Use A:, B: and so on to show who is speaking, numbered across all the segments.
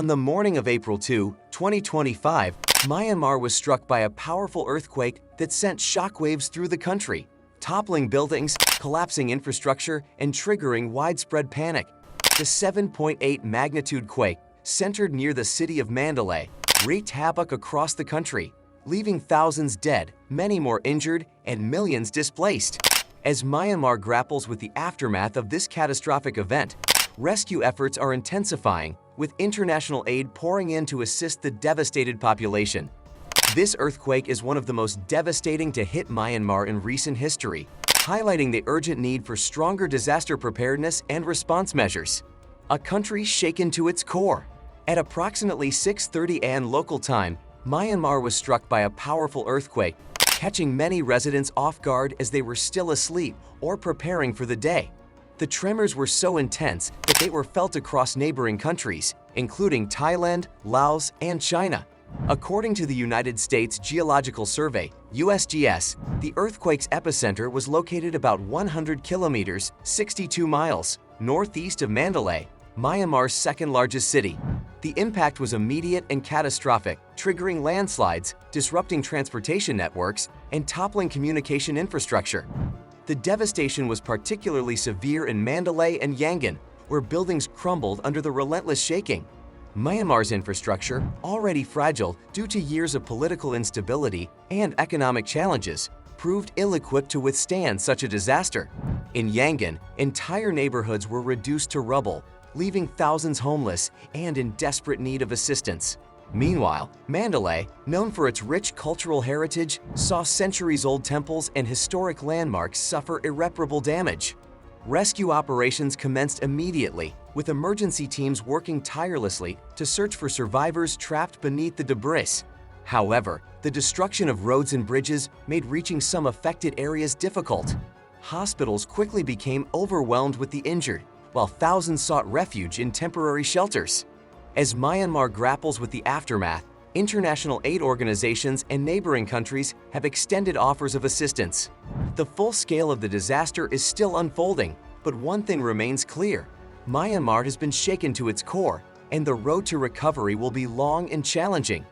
A: On the morning of April 2, 2025, Myanmar was struck by a powerful earthquake that sent shockwaves through the country, toppling buildings, collapsing infrastructure, and triggering widespread panic. The 7.8 magnitude quake, centered near the city of Mandalay, wreaked havoc across the country, leaving thousands dead, many more injured, and millions displaced. As Myanmar grapples with the aftermath of this catastrophic event, rescue efforts are intensifying, with international aid pouring in to assist the devastated population. This earthquake is one of the most devastating to hit Myanmar in recent history, highlighting the urgent need for stronger disaster preparedness and response measures. A country shaken to its core. At approximately 6:30 a.m. local time, Myanmar was struck by a powerful earthquake, catching many residents off guard as they were still asleep or preparing for the day. The tremors were so intense that they were felt across neighboring countries, including Thailand, Laos, and China. According to the United States Geological Survey, USGS, the earthquake's epicenter was located about 100 kilometers, 62 miles, northeast of Mandalay, Myanmar's second-largest city. The impact was immediate and catastrophic, triggering landslides, disrupting transportation networks, and toppling communication infrastructure. The devastation was particularly severe in Mandalay and Yangon, where buildings crumbled under the relentless shaking. Myanmar's infrastructure, already fragile due to years of political instability and economic challenges, proved ill-equipped to withstand such a disaster. In Yangon, entire neighborhoods were reduced to rubble, leaving thousands homeless and in desperate need of assistance. Meanwhile, Mandalay, known for its rich cultural heritage, saw centuries-old temples and historic landmarks suffer irreparable damage. Rescue operations commenced immediately, with emergency teams working tirelessly to search for survivors trapped beneath the debris. However, the destruction of roads and bridges made reaching some affected areas difficult. Hospitals quickly became overwhelmed with the injured, while thousands sought refuge in temporary shelters. As Myanmar grapples with the aftermath, international aid organizations and neighboring countries have extended offers of assistance. The full scale of the disaster is still unfolding, but one thing remains clear: Myanmar has been shaken to its core, and the road to recovery will be long and challenging.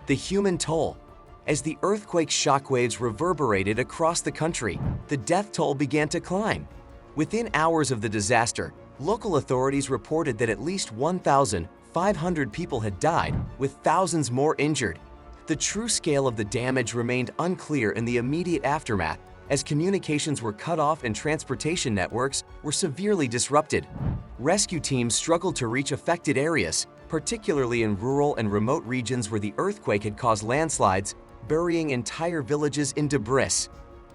A: The human toll. As the earthquake's shockwaves reverberated across the country, the death toll began to climb. Within hours of the disaster, local authorities reported that at least 1,500 people had died, with thousands more injured. The true scale of the damage remained unclear in the immediate aftermath, as communications were cut off and transportation networks were severely disrupted. Rescue teams struggled to reach affected areas, particularly in rural and remote regions where the earthquake had caused landslides, burying entire villages in debris.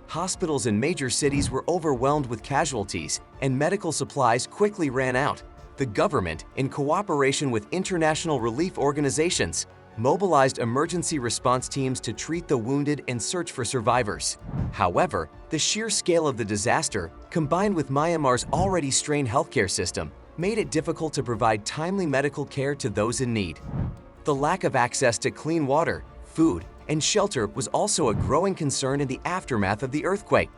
A: Hospitals in major cities were overwhelmed with casualties, and medical supplies quickly ran out. The government, in cooperation with international relief organizations, mobilized emergency response teams to treat the wounded and search for survivors. However, the sheer scale of the disaster, combined with Myanmar's already strained healthcare system, made it difficult to provide timely medical care to those in need. The lack of access to clean water, food, and shelter was also a growing concern in the aftermath of the earthquake.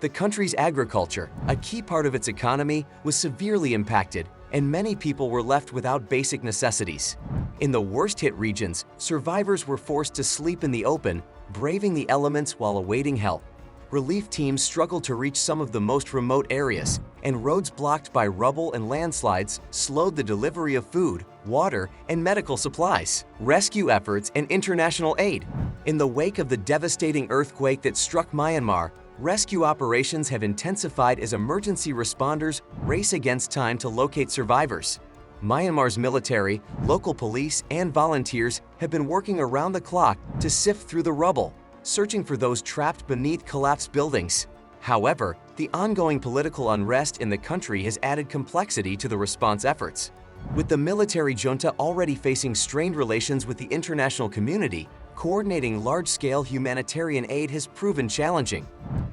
A: The country's agriculture, a key part of its economy, was severely impacted, and many people were left without basic necessities. In the worst-hit regions, survivors were forced to sleep in the open, braving the elements while awaiting help. Relief teams struggled to reach some of the most remote areas, and roads blocked by rubble and landslides slowed the delivery of food, water, and medical supplies. Rescue efforts and international aid. In the wake of the devastating earthquake that struck Myanmar, rescue operations have intensified as emergency responders race against time to locate survivors. Myanmar's military, local police, and volunteers have been working around the clock to sift through the rubble, searching for those trapped beneath collapsed buildings. However, the ongoing political unrest in the country has added complexity to the response efforts. With the military junta already facing strained relations with the international community, coordinating large-scale humanitarian aid has proven challenging.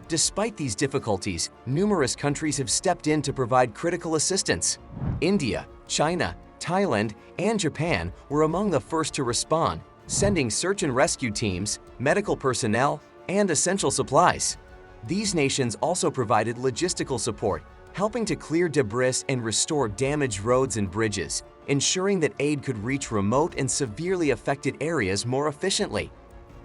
A: Despite these difficulties, numerous countries have stepped in to provide critical assistance. India, China, Thailand, and Japan were among the first to respond, sending search and rescue teams, medical personnel, and essential supplies. These nations also provided logistical support, helping to clear debris and restore damaged roads and bridges, ensuring that aid could reach remote and severely affected areas more efficiently.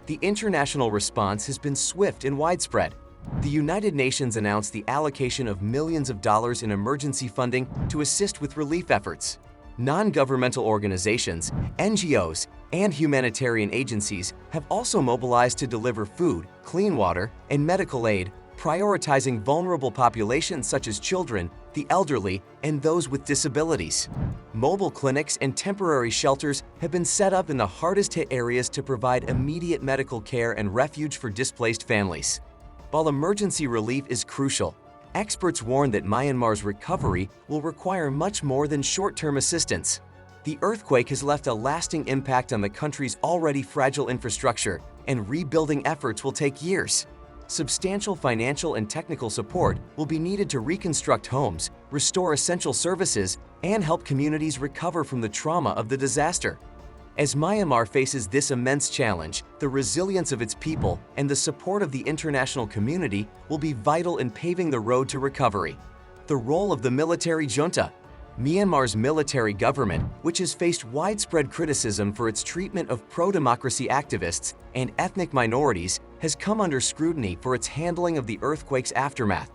A: The international response has been swift and widespread. The United Nations announced the allocation of millions of dollars in emergency funding to assist with relief efforts. Non-governmental organizations, NGOs, and humanitarian agencies have also mobilized to deliver food, clean water, and medical aid, prioritizing vulnerable populations such as children, the elderly, and those with disabilities. Mobile clinics and temporary shelters have been set up in the hardest-hit areas to provide immediate medical care and refuge for displaced families. While emergency relief is crucial, experts warn that Myanmar's recovery will require much more than short-term assistance. The earthquake has left a lasting impact on the country's already fragile infrastructure, and rebuilding efforts will take years. Substantial financial and technical support will be needed to reconstruct homes, restore essential services, and help communities recover from the trauma of the disaster. As Myanmar faces this immense challenge, the resilience of its people and the support of the international community will be vital in paving the road to recovery. The role of the military junta. Myanmar's military government, which has faced widespread criticism for its treatment of pro-democracy activists and ethnic minorities, has come under scrutiny for its handling of the earthquake's aftermath.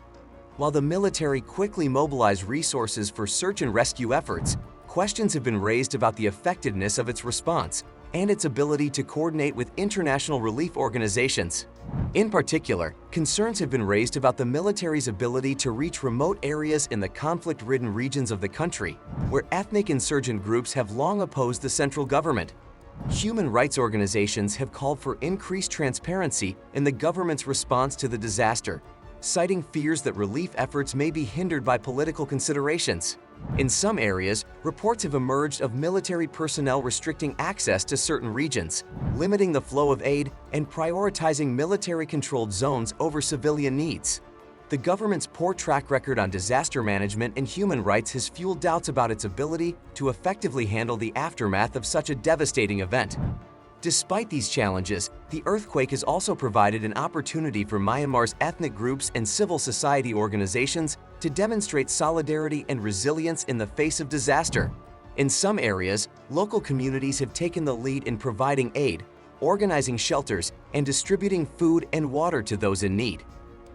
A: While the military quickly mobilized resources for search and rescue efforts, questions have been raised about the effectiveness of its response and its ability to coordinate with international relief organizations. In particular, concerns have been raised about the military's ability to reach remote areas in the conflict-ridden regions of the country, where ethnic insurgent groups have long opposed the central government. Human rights organizations have called for increased transparency in the government's response to the disaster, citing fears that relief efforts may be hindered by political considerations. In some areas, reports have emerged of military personnel restricting access to certain regions, limiting the flow of aid, and prioritizing military-controlled zones over civilian needs. The government's poor track record on disaster management and human rights has fueled doubts about its ability to effectively handle the aftermath of such a devastating event. Despite these challenges, the earthquake has also provided an opportunity for Myanmar's ethnic groups and civil society organizations to demonstrate solidarity and resilience in the face of disaster. In some areas, local communities have taken the lead in providing aid, organizing shelters, and distributing food and water to those in need.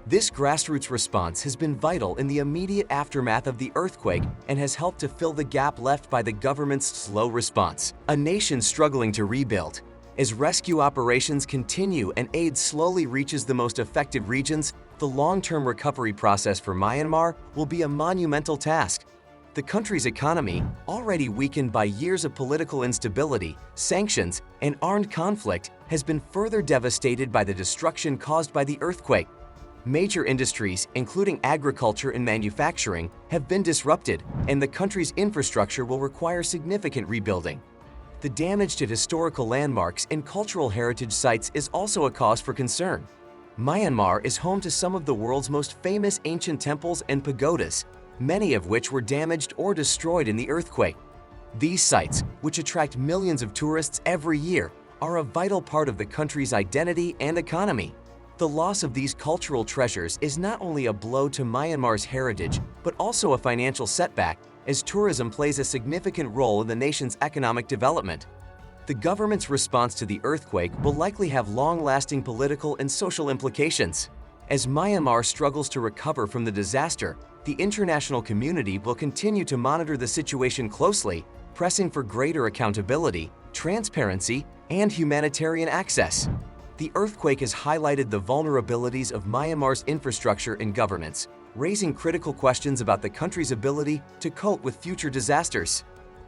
A: This grassroots response has been vital in the immediate aftermath of the earthquake and has helped to fill the gap left by the government's slow response. A nation struggling to rebuild. As rescue operations continue and aid slowly reaches the most affected regions, the long-term recovery process for Myanmar will be a monumental task. The country's economy, already weakened by years of political instability, sanctions, and armed conflict, has been further devastated by the destruction caused by the earthquake. Major industries, including agriculture and manufacturing, have been disrupted, and the country's infrastructure will require significant rebuilding. The damage to historical landmarks and cultural heritage sites is also a cause for concern. Myanmar is home to some of the world's most famous ancient temples and pagodas, many of which were damaged or destroyed in the earthquake. These sites, which attract millions of tourists every year, are a vital part of the country's identity and economy. The loss of these cultural treasures is not only a blow to Myanmar's heritage, but also a financial setback, as tourism plays a significant role in the nation's economic development. The government's response to the earthquake will likely have long-lasting political and social implications. As Myanmar struggles to recover from the disaster, the international community will continue to monitor the situation closely, pressing for greater accountability, transparency, and humanitarian access. The earthquake has highlighted the vulnerabilities of Myanmar's infrastructure and governance, raising critical questions about the country's ability to cope with future disasters.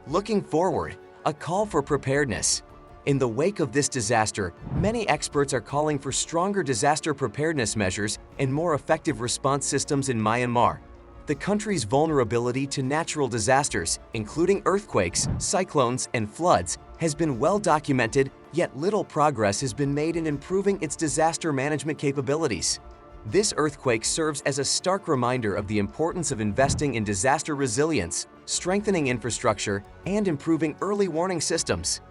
A: Looking forward, a call for preparedness. In the wake of this disaster, many experts are calling for stronger disaster preparedness measures and more effective response systems in Myanmar. The country's vulnerability to natural disasters, including earthquakes, cyclones, and floods, has been well documented, yet little progress has been made in improving its disaster management capabilities. This earthquake serves as a stark reminder of the importance of investing in disaster resilience, strengthening infrastructure, and improving early warning systems.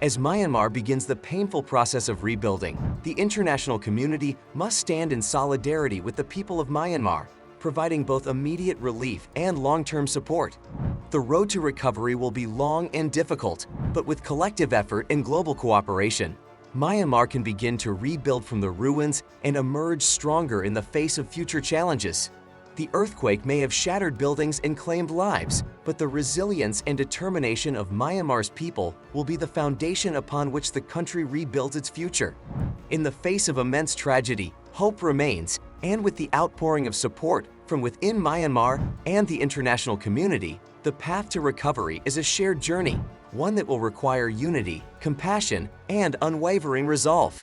A: As Myanmar begins the painful process of rebuilding, the international community must stand in solidarity with the people of Myanmar, providing both immediate relief and long-term support. The road to recovery will be long and difficult, but with collective effort and global cooperation, Myanmar can begin to rebuild from the ruins and emerge stronger in the face of future challenges. The earthquake may have shattered buildings and claimed lives, but the resilience and determination of Myanmar's people will be the foundation upon which the country rebuilds its future. In the face of immense tragedy, hope remains, and with the outpouring of support from within Myanmar and the international community, the path to recovery is a shared journey, one that will require unity, compassion, and unwavering resolve.